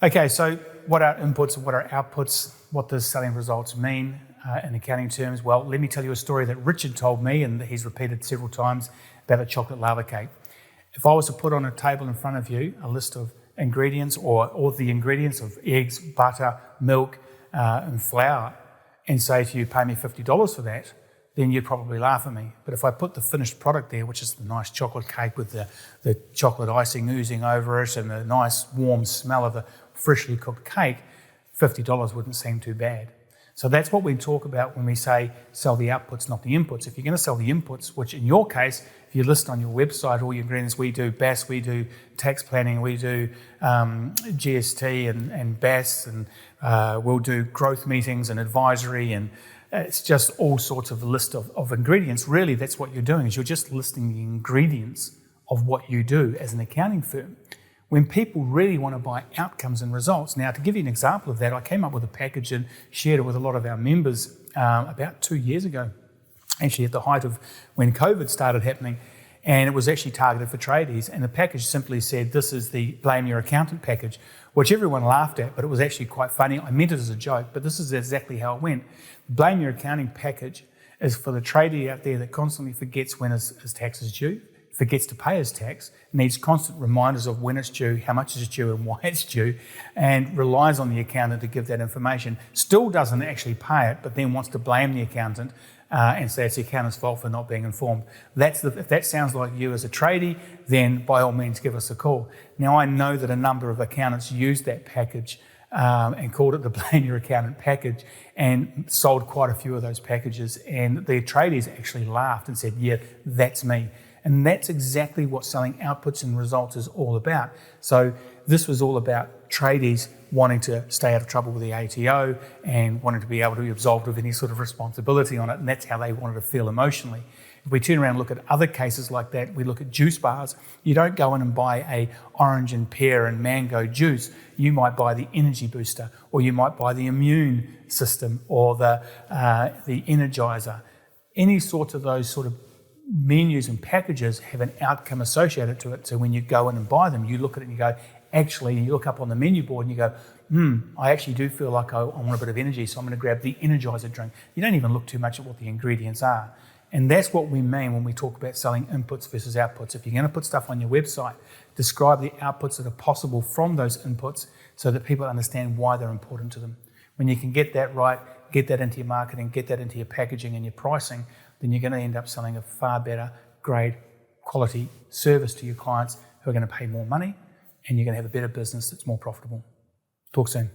Okay, so what are inputs and what are outputs? What does selling results mean in accounting terms? Well, let me tell you a story that Richard told me and that he's repeated several times about a chocolate lava cake. If I was to put on a table in front of you a list of ingredients or the ingredients of eggs, butter, milk and flour and say to you, pay me $50 for that, then you'd probably laugh at me. But if I put the finished product there, which is the nice chocolate cake with the chocolate icing oozing over it and the nice warm smell of the freshly cooked cake, $50 wouldn't seem too bad. So that's what we talk about when we say sell the outputs, not the inputs. If you're going to sell the inputs, which in your case, if you list on your website all your ingredients, we do BAS, we do tax planning, we do GST and BAS, and we'll do growth meetings and advisory, and it's just all sorts of list of ingredients. Really, that's what you're doing, is you're just listing the ingredients of what you do as an accounting firm. When people really want to buy outcomes and results. Now, to give you an example of that, I came up with a package and shared it with a lot of our members about 2 years ago, actually at the height of when COVID started happening, and it was actually targeted for tradies, and the package simply said, this is the Blame Your Accountant package, which everyone laughed at, but it was actually quite funny. I meant it as a joke, but this is exactly how it went. Blame Your Accounting package is for the tradie out there that constantly forgets when his tax is due, forgets to pay his tax, needs constant reminders of when it's due, how much is due and why it's due, and relies on the accountant to give that information, still doesn't actually pay it, but then wants to blame the accountant and say it's the accountant's fault for not being informed. If that sounds like you as a tradie, then by all means give us a call. Now, I know that a number of accountants used that package and called it the Blame Your Accountant package and sold quite a few of those packages, and the tradies actually laughed and said, yeah, that's me. And that's exactly what selling outputs and results is all about. So this was all about tradies wanting to stay out of trouble with the ATO and wanting to be able to be absolved of any sort of responsibility on it, and that's how they wanted to feel emotionally. If we turn around and look at other cases like that, we look at juice bars. You don't go in and buy a orange and pear and mango juice. You might buy the energy booster, or you might buy the immune system, or the energizer. Any sorts of those sort of menus and packages have an outcome associated to it. So when you go in and buy them, you look at it and you go, actually, you look up on the menu board and you go, I actually do feel like I want a bit of energy, so I'm going to grab the Energizer drink. You don't even look too much at what the ingredients are. And that's what we mean when we talk about selling inputs versus outputs. If you're going to put stuff on your website, describe the outputs that are possible from those inputs so that people understand why they're important to them. When you can get that right, get that into your marketing, get that into your packaging and your pricing, then you're going to end up selling a far better, grade, quality service to your clients who are going to pay more money, and you're going to have a better business that's more profitable. Talk soon.